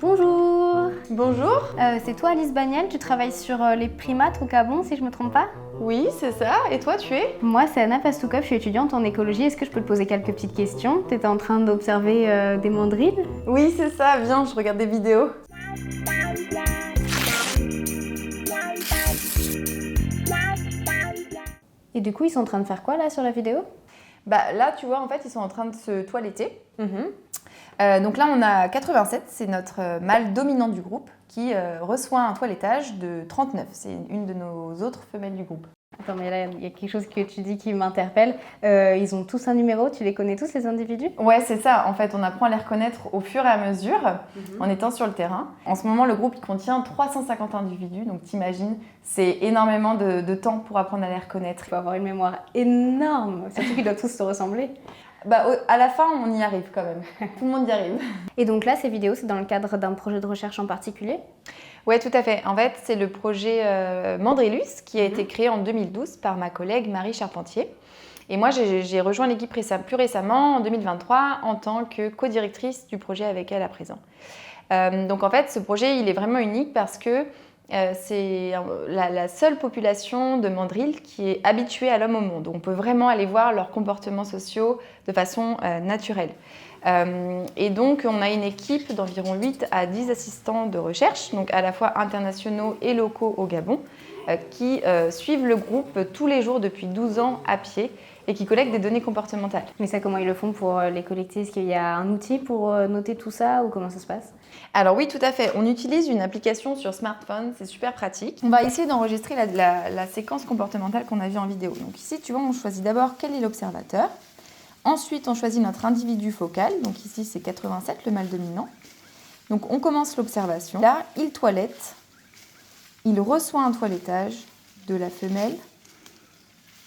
Bonjour. Bonjour. C'est toi Alice Bagnel, tu travailles sur les primates au Gabon si je me trompe pas? Oui, c'est ça. Et toi, tu es? Moi c'est Anna Pastoukov, je suis étudiante en écologie. Est-ce que je peux te poser quelques petites questions? Tu étais en train d'observer des mandrilles? Oui, c'est ça. Viens, je regarde des vidéos. Et du coup ils sont en train de faire quoi là sur la vidéo? Là, tu vois, en fait, ils sont en train de se toiletter. Donc là, on a 87, c'est notre mâle dominant du groupe qui reçoit un toilettage de 39. C'est une de nos autres femelles du groupe. Attends, mais là il y a quelque chose que tu dis qui m'interpelle. Ils ont tous un numéro, tu les connais tous les individus? Ouais, c'est ça. En fait, on apprend à les reconnaître au fur et à mesure en étant sur le terrain. En ce moment, le groupe il contient 350 individus. Donc t'imagines, c'est énormément de temps pour apprendre à les reconnaître. Il faut avoir une mémoire énorme, surtout qu'ils doivent tous se ressembler. À la fin, on y arrive quand même. Tout le monde y arrive. Et donc là, ces vidéos, c'est dans le cadre d'un projet de recherche en particulier? Oui, tout à fait. En fait, c'est le projet Mandrillus qui a été créé en 2012 par ma collègue Marie Charpentier. Et moi, j'ai rejoint l'équipe plus récemment, en 2023, en tant que co-directrice du projet avec elle à présent. Donc en fait, ce projet, il est vraiment unique parce que c'est la seule population de mandrilles qui est habituée à l'homme au monde. On peut vraiment aller voir leurs comportements sociaux de façon naturelle. Et donc, on a une équipe d'environ 8 à 10 assistants de recherche, donc à la fois internationaux et locaux au Gabon, qui suivent le groupe tous les jours depuis 12 ans à pied et qui collectent des données comportementales. Mais ça, comment ils le font pour les collecter? Est-ce qu'il y a un outil pour noter tout ça ou comment ça se passe? Alors oui, tout à fait. On utilise une application sur smartphone, c'est super pratique. On va essayer d'enregistrer la séquence comportementale qu'on a vue en vidéo. Donc ici, tu vois, on choisit d'abord quel est l'observateur. Ensuite, on choisit notre individu focal. Donc ici, c'est 87, le mâle dominant. Donc on commence l'observation. Là, il toilette. Il reçoit un toilettage de la femelle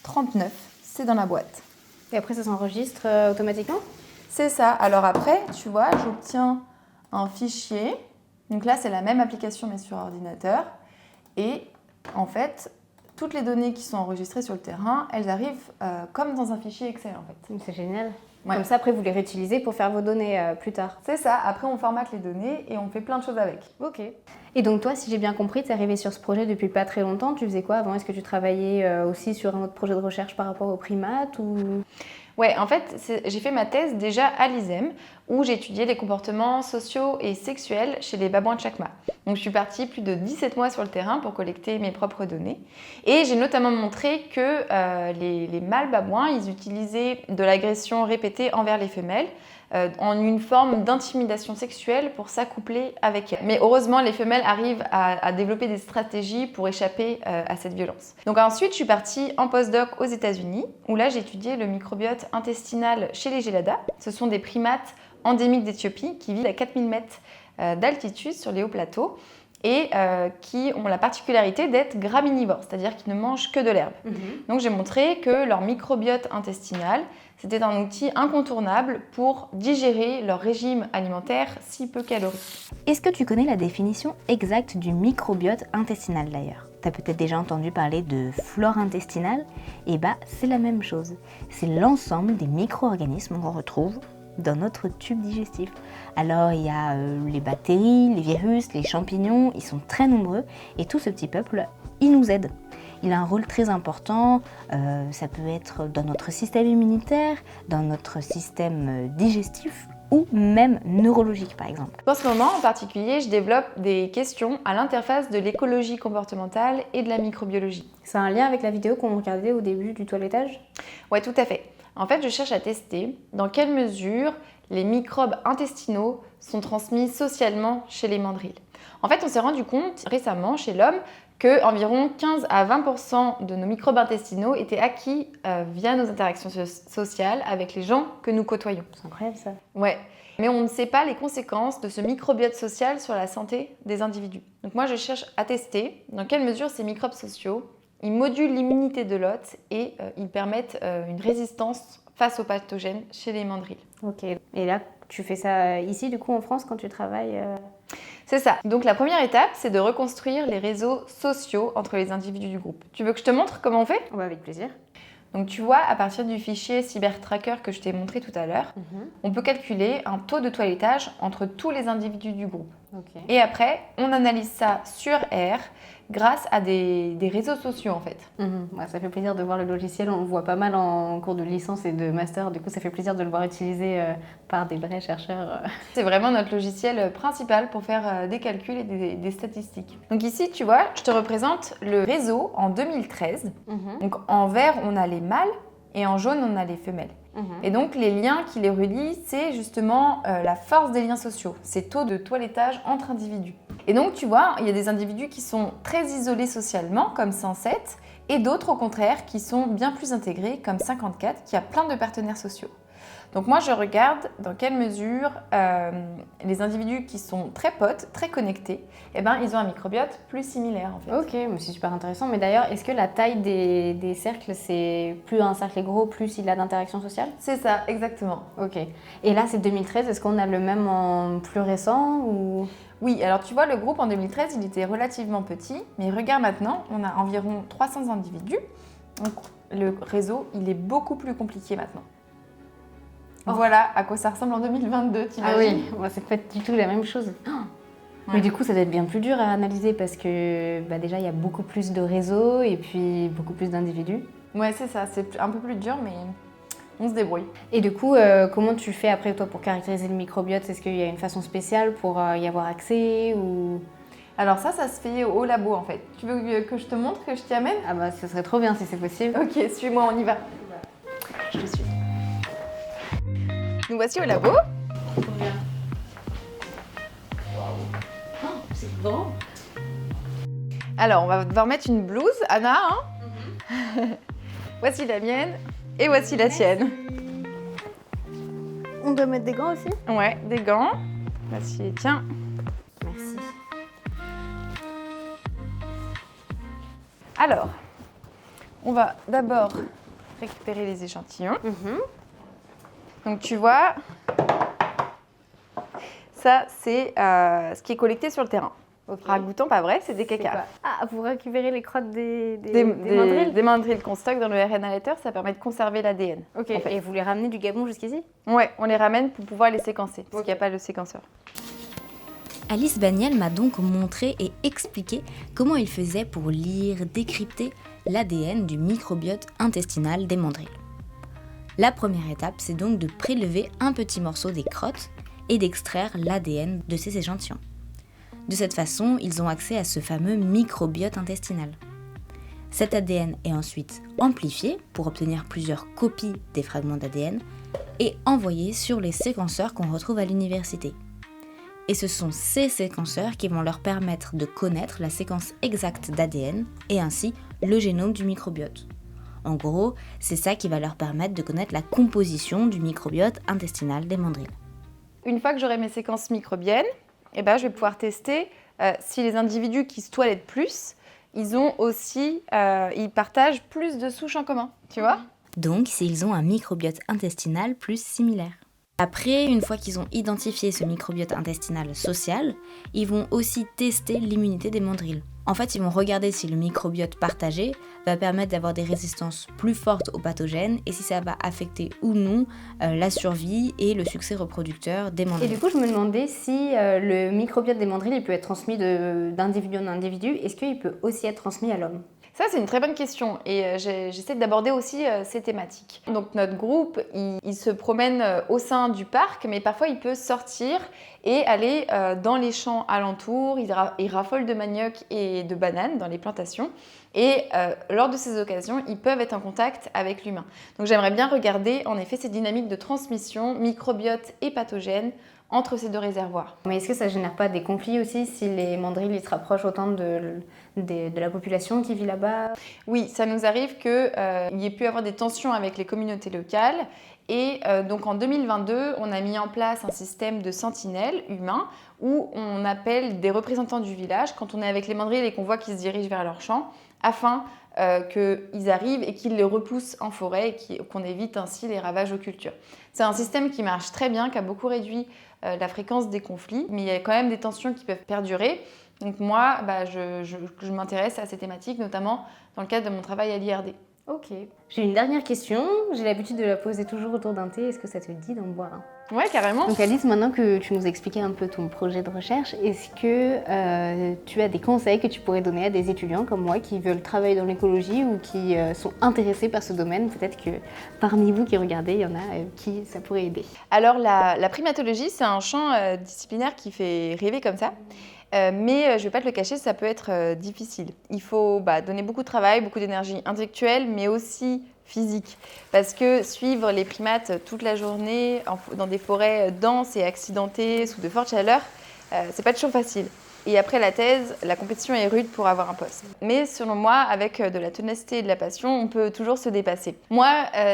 39. C'est dans la boîte. Et après, ça s'enregistre automatiquement? C'est ça. Alors après, tu vois, j'obtiens un fichier. Donc là, c'est la même application, mais sur ordinateur. Et en fait, toutes les données qui sont enregistrées sur le terrain, elles arrivent comme dans un fichier Excel, en fait. C'est génial. Ouais. Comme ça, après, vous les réutilisez pour faire vos données plus tard. C'est ça. Après, on formate les données et on fait plein de choses avec. Ok. Et donc toi, si j'ai bien compris, tu es arrivée sur ce projet depuis pas très longtemps. Tu faisais quoi avant? Est-ce que tu travaillais aussi sur un autre projet de recherche par rapport aux primates ou... Ouais, en fait, j'ai fait ma thèse déjà à l'ISEM, où j'ai étudié les comportements sociaux et sexuels chez les babouins de Chacma. Donc je suis partie plus de 17 mois sur le terrain pour collecter mes propres données. Et j'ai notamment montré que les mâles babouins, ils utilisaient de l'agression répétée envers les femelles, en une forme d'intimidation sexuelle pour s'accoupler avec elles. Mais heureusement, les femelles arrivent à développer des stratégies pour échapper à cette violence. Donc ensuite, je suis partie en postdoc aux États-Unis, où là, j'ai étudié le microbiote intestinal chez les Gelada. Ce sont des primates endémiques d'Éthiopie qui vivent à 4000 mètres d'altitude sur les hauts plateaux et qui ont la particularité d'être graminivores, c'est-à-dire qu'ils ne mangent que de l'herbe. Donc j'ai montré que leur microbiote intestinal, c'était un outil incontournable pour digérer leur régime alimentaire si peu calorique. Est-ce que tu connais la définition exacte du microbiote intestinal d'ailleurs? Tu as peut-être déjà entendu parler de flore intestinale? Eh bah, c'est la même chose. C'est l'ensemble des micro-organismes qu'on retrouve dans notre tube digestif. Alors il y a les bactéries, les virus, les champignons, ils sont très nombreux et tout ce petit peuple, il nous aide. Il a un rôle très important, ça peut être dans notre système immunitaire, dans notre système digestif ou même neurologique par exemple. En ce moment en particulier, je développe des questions à l'interface de l'écologie comportementale et de la microbiologie. C'est un lien avec la vidéo qu'on regardait au début du toilettage? Ouais, tout à fait. En fait, je cherche à tester dans quelle mesure les microbes intestinaux sont transmis socialement chez les mandrilles. En fait, on s'est rendu compte récemment chez l'homme que environ 15 à 20% de nos microbes intestinaux étaient acquis via nos interactions sociales avec les gens que nous côtoyons. C'est incroyable ça. Ouais, mais on ne sait pas les conséquences de ce microbiote social sur la santé des individus. Donc moi, je cherche à tester dans quelle mesure ces microbes sociaux, ils modulent l'immunité de l'hôte et ils permettent une résistance face aux pathogènes chez les mandrilles. Ok, et là, tu fais ça ici du coup en France quand tu travailles C'est ça. Donc la première étape, c'est de reconstruire les réseaux sociaux entre les individus du groupe. Tu veux que je te montre comment on fait? Avec plaisir. Donc tu vois, à partir du fichier CyberTracker que je t'ai montré tout à l'heure, on peut calculer un taux de toilettage entre tous les individus du groupe. Ok. Et après, on analyse ça sur R grâce à des réseaux sociaux en fait. Ouais, ça fait plaisir de voir le logiciel, on le voit pas mal en cours de licence et de master, du coup ça fait plaisir de le voir utilisé par des vrais chercheurs. C'est vraiment notre logiciel principal pour faire des calculs et des statistiques. Donc ici, tu vois, je te représente le réseau en 2013. Donc en vert, on a les mâles et en jaune, on a les femelles. Et donc les liens qui les relient, c'est justement la force des liens sociaux, ces taux de toilettage entre individus. Et donc tu vois, il y a des individus qui sont très isolés socialement, comme 107, et d'autres au contraire qui sont bien plus intégrés, comme 54, qui a plein de partenaires sociaux. Donc moi je regarde dans quelle mesure les individus qui sont très potes, très connectés, eh ben, ils ont un microbiote plus similaire en fait. Ok, mais c'est super intéressant. Mais d'ailleurs, est-ce que la taille des cercles, c'est plus un cercle est gros, plus il a d'interactions sociales? C'est ça, exactement. Ok. Et là, c'est 2013. Est-ce qu'on a le même en plus récent ou... Oui, alors tu vois, le groupe en 2013, il était relativement petit, mais regarde maintenant, on a environ 300 individus. Donc le réseau, il est beaucoup plus compliqué maintenant. Oh. Voilà à quoi ça ressemble en 2022, t'imagines? Ah oui, ouais, c'est pas du tout la même chose. Oh. Ouais. Mais du coup, ça doit être bien plus dur à analyser parce que déjà, il y a beaucoup plus de réseaux et puis beaucoup plus d'individus. Ouais, c'est ça, c'est un peu plus dur, mais on se débrouille. Et du coup, comment tu fais après, toi, pour caractériser le microbiote? Est-ce qu'il y a une façon spéciale pour y avoir accès ou... Alors ça se fait au labo en fait. Tu veux que je te montre, que je t'y amène? Ah bah, ce serait trop bien si c'est possible. Ok, suis-moi, on y va. Je te suis. Nous voici au labo. Trop bien. Oh, c'est grand. Alors, on va devoir mettre une blouse, Anna. Hein. Voici la mienne et voici la tienne. On doit mettre des gants aussi? Ouais, des gants. Voici, tiens. Merci. Alors, on va d'abord récupérer les échantillons. Donc tu vois, ça c'est ce qui est collecté sur le terrain. Ok. Ragoûtant, pas vrai, c'est des C'est caca. quoi? Ah, vous récupérez les crottes des mandrilles? Des mandrilles qu'on stocke dans le RNA-letter, ça permet de conserver l'ADN. Ok, en fait. et vous les ramenez du Gabon jusqu'ici? Ouais, on les ramène pour pouvoir les séquencer, parce qu'il n'y a pas le séquenceur. Alice Baniel m'a donc montré et expliqué comment il faisait pour lire, décrypter l'ADN du microbiote intestinal des mandrilles. La première étape, c'est donc de prélever un petit morceau des crottes et d'extraire l'ADN de ces échantillons. De cette façon, ils ont accès à ce fameux microbiote intestinal. Cet ADN est ensuite amplifié pour obtenir plusieurs copies des fragments d'ADN et envoyé sur les séquenceurs qu'on retrouve à l'université. Et ce sont ces séquenceurs qui vont leur permettre de connaître la séquence exacte d'ADN et ainsi le génome du microbiote. En gros, c'est ça qui va leur permettre de connaître la composition du microbiote intestinal des mandrilles. Une fois que j'aurai mes séquences microbiennes, eh ben, je vais pouvoir tester si les individus qui se toilettent plus, ils partagent plus de souches en commun, tu vois? Donc, s'ils ont un microbiote intestinal plus similaire. Après, une fois qu'ils ont identifié ce microbiote intestinal social, ils vont aussi tester l'immunité des mandrilles. En fait, ils vont regarder si le microbiote partagé va permettre d'avoir des résistances plus fortes aux pathogènes et si ça va affecter ou non la survie et le succès reproducteur des Et mandrilles. du coup, je me demandais si le microbiote des mandrilles il peut être transmis d'individu en individu. Est-ce qu'il peut aussi être transmis à l'homme? Ça, c'est une très bonne question et j'essaie d'aborder aussi ces thématiques. Donc notre groupe, il se promène au sein du parc, mais parfois il peut sortir et aller dans les champs alentours. Il raffole de manioc et de bananes dans les plantations. Et lors de ces occasions, ils peuvent être en contact avec l'humain. Donc j'aimerais bien regarder en effet ces dynamiques de transmission microbiote et pathogène entre ces deux réservoirs. Mais est-ce que ça génère pas des conflits aussi si les mandrilles ils se rapprochent autant de la population qui vit là-bas? Oui, ça nous arrive qu'il y ait pu avoir des tensions avec les communautés locales. Et donc en 2022, on a mis en place un système de sentinelles humains où on appelle des représentants du village quand on est avec les mandrilles et qu'on voit qu'ils se dirigent vers leur champ afin qu'ils arrivent et qu'ils les repoussent en forêt et qu'on évite ainsi les ravages aux cultures. C'est un système qui marche très bien, qui a beaucoup réduit la fréquence des conflits, mais il y a quand même des tensions qui peuvent perdurer. Donc moi, je m'intéresse à ces thématiques, notamment dans le cadre de mon travail à l'IRD. Ok. J'ai une dernière question. J'ai l'habitude de la poser toujours autour d'un thé. Est-ce que ça te dit d'en boire un? Ouais, carrément. Donc Alice, maintenant que tu nous expliquais un peu ton projet de recherche, est-ce que tu as des conseils que tu pourrais donner à des étudiants comme moi qui veulent travailler dans l'écologie ou qui sont intéressés par ce domaine? Peut-être que parmi vous qui regardez, il y en a qui ça pourrait aider. Alors, la primatologie, c'est un champ disciplinaire qui fait rêver comme ça. Mais je ne vais pas te le cacher, ça peut être difficile. Il faut donner beaucoup de travail, beaucoup d'énergie intellectuelle, mais aussi physique. Parce que suivre les primates toute la journée dans des forêts denses et accidentées, sous de fortes chaleurs, c'est pas toujours facile. Et après la thèse, la compétition est rude pour avoir un poste. Mais selon moi, avec de la ténacité et de la passion, on peut toujours se dépasser. Moi,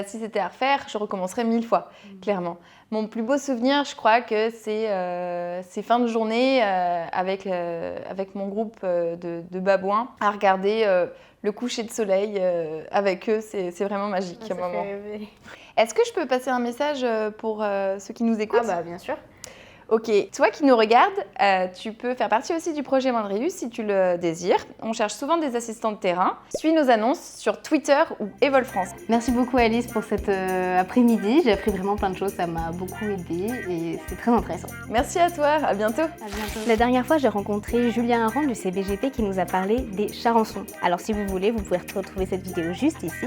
si c'était à refaire, je recommencerais 1000 fois, clairement. Mon plus beau souvenir, je crois que c'est fin de journée avec mon groupe de babouins à regarder le coucher de soleil avec eux. C'est vraiment magique. Ça fait rêver. Est-ce que je peux passer un message pour ceux qui nous écoutent? Bien sûr. Ok, toi qui nous regardes, tu peux faire partie aussi du projet Mandrius si tu le désires. On cherche souvent des assistants de terrain. Suis nos annonces sur Twitter ou Evol France. Merci beaucoup Alice pour cet après-midi. J'ai appris vraiment plein de choses, ça m'a beaucoup aidé et c'est très intéressant. Merci à toi, à bientôt. À bientôt. La dernière fois, j'ai rencontré Julien Aran du CBGP qui nous a parlé des charançons. Alors si vous voulez, vous pouvez retrouver cette vidéo juste ici.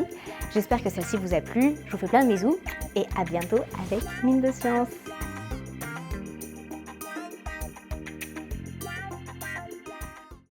J'espère que celle-ci vous a plu. Je vous fais plein de bisous et à bientôt avec Mine de Science.